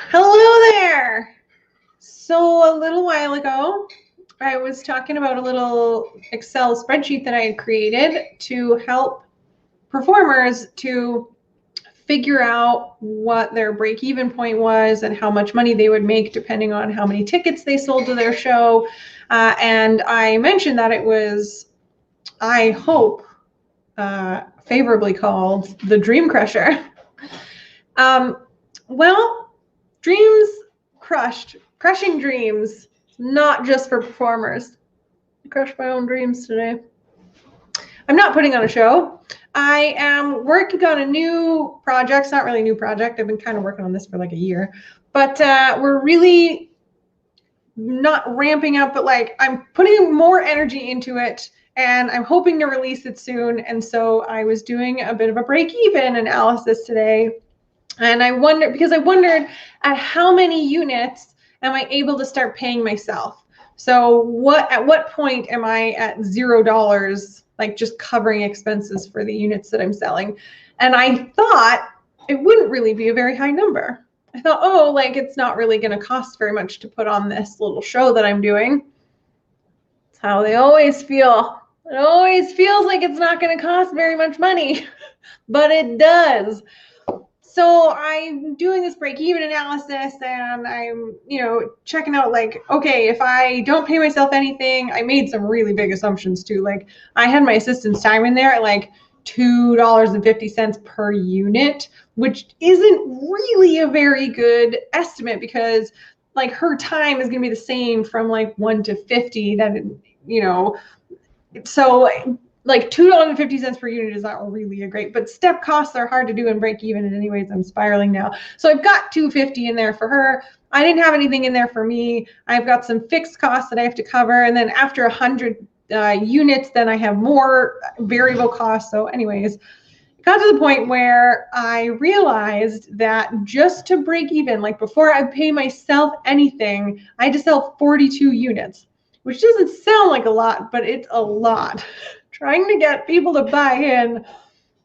Hello there. So a little while ago, I was talking about a little Excel spreadsheet that I had created to help performers to figure out what their break-even point was and how much money they would make depending on how many tickets they sold to their show. And I mentioned that it was, I hope, favorably called the Dream Crusher. Um, well, dreams crushing dreams, not just for performers. I crushed my own dreams today. I'm not putting on a show. I am working on a new project. It's not really a new project. I've been kind of working on this for like a year, but we're really not ramping up, but like I'm putting more energy into it and I'm hoping to release it soon. And so I was doing a bit of a break-even analysis today. And I wondered at how many units am I able to start paying myself? So at what point am I at $0, like just covering expenses for the units that I'm selling? And I thought it wouldn't really be a very high number. I thought, oh, like it's not really going to cost very much to put on this little show that I'm doing. It's how they always feel. It always feels like it's not going to cost very much money, but it does. So I'm doing this break-even analysis and I'm, checking out like, okay, if I don't pay myself anything, I made some really big assumptions too. Like I had my assistant's time in there at like $2.50 per unit, which isn't really a very good estimate because like her time is going to be the same from like 1 to 50 that, so like $2.50 per unit is not really a great, but step costs are hard to do and break even. And anyways, I'm spiraling now. So I've got $2.50 in there for her. I didn't have anything in there for me. I've got some fixed costs that I have to cover. And then after 100 units, then I have more variable costs. So anyways, it got to the point where I realized that just to break even, like before I pay myself anything, I had to sell 42 units, which doesn't sound like a lot, but it's a lot. Trying to get people to buy in,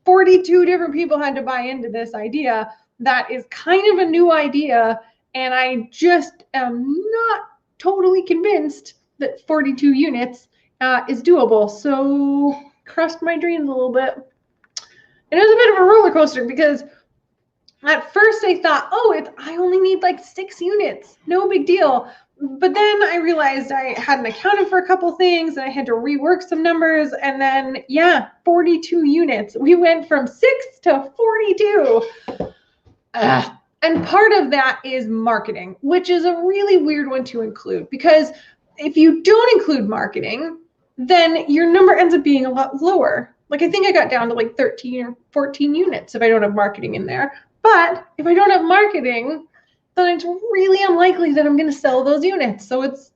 42 different people had to buy into this idea that is kind of a new idea, and I just am not totally convinced that 42 units is doable. So crushed my dreams a little bit. And it was a bit of a roller coaster because at first I thought, oh, I only need like 6 units, no big deal. But then I realized I hadn't accounted for a couple things and I had to rework some numbers. And then, yeah, 42 units. We went from 6 to 42. And part of that is marketing, which is a really weird one to include because if you don't include marketing, then your number ends up being a lot lower. Like I think I got down to like 13 or 14 units if I don't have marketing in there. But if I don't have marketing, then it's really unlikely that I'm going to sell those units. So it's,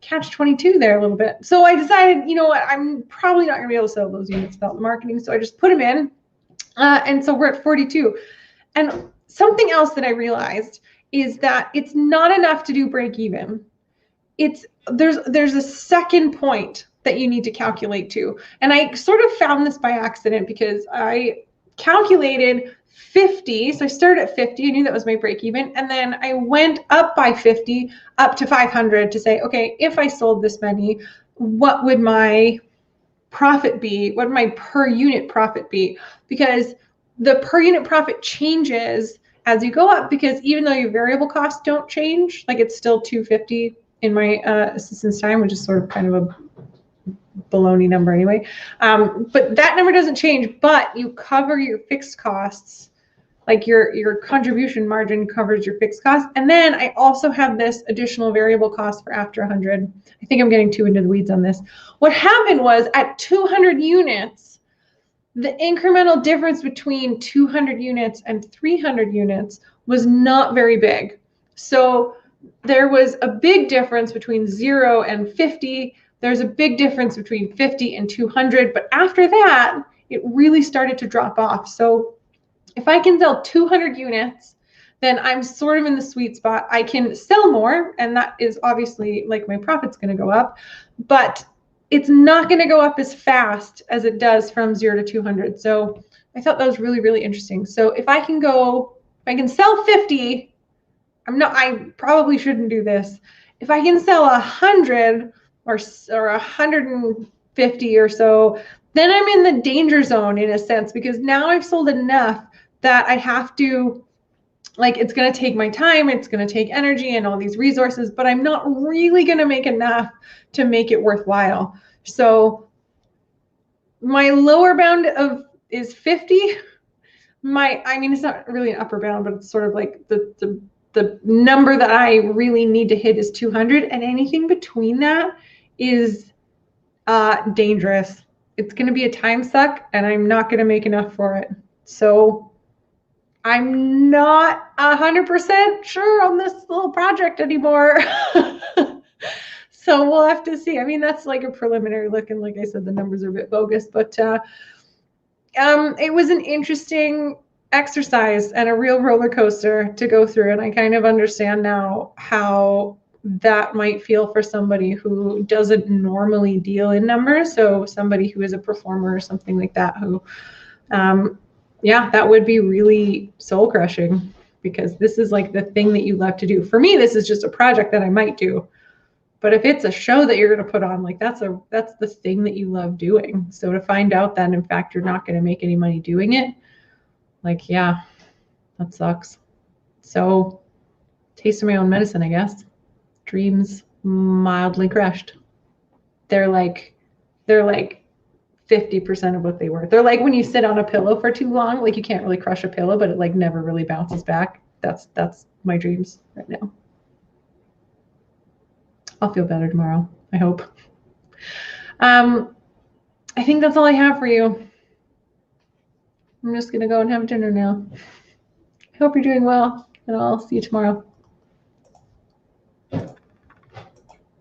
catch 22 there a little bit. So I decided, you know what, I'm probably not going to be able to sell those units without the marketing. So I just put them in. And so we're at 42. And something else that I realized is that it's not enough to do break even. There's a second point that you need to calculate too. And I sort of found this by accident because I calculated 50. So I started at 50. I knew that was my break even. And then I went up by 50 up to 500 to say, okay, if I sold this many, what would my profit be? What would my per unit profit be? Because the per unit profit changes as you go up because even though your variable costs don't change, like it's still 250 in my assistant's time, which is sort of kind of a baloney number anyway. But that number doesn't change, but you cover your fixed costs, like your contribution margin covers your fixed costs. And then I also have this additional variable cost for after 100. I think I'm getting too into the weeds on this. What happened was at 200 units, the incremental difference between 200 units and 300 units was not very big. So there was a big difference between 0 and 50. There's a big difference between 50 and 200. But after that, it really started to drop off. So if I can sell 200 units, then I'm sort of in the sweet spot. I can sell more, and that is obviously like my profit's going to go up, but it's not going to go up as fast as it does from 0 to 200. So I thought that was really, really interesting. So if I can sell 50 I probably shouldn't do this. If I can sell 100 or 150 or so, then I'm in the danger zone in a sense, because now I've sold enough that I have to, like, it's going to take my time, it's going to take energy and all these resources, but I'm not really going to make enough to make it worthwhile. So my lower bound is 50. I mean, it's not really an upper bound, but it's sort of like the number that I really need to hit is 200, and anything between that is dangerous. It's going to be a time suck, and I'm not going to make enough for it. So I'm not 100% sure on this little project anymore. So we'll have to see. I mean, that's like a preliminary look, and like I said, the numbers are a bit bogus, but it was an interesting exercise and a real roller coaster to go through. And I kind of understand now how that might feel for somebody who doesn't normally deal in numbers. So somebody who is a performer or something like that, who, yeah, that would be really soul crushing, because this is like the thing that you love to do. For me, this is just a project that I might do. But if it's a show that you're going to put on, like that's the thing that you love doing. So to find out that in fact you're not going to make any money doing it, like, yeah, that sucks. So taste of my own medicine, I guess. Dreams mildly crushed. They're like 50% of what they were. They're like when you sit on a pillow for too long, like you can't really crush a pillow, but it like never really bounces back. That's my dreams right now. I'll feel better tomorrow, I hope. I think that's all I have for you. I'm just going to go and have dinner now. I hope you're doing well, and I'll see you tomorrow.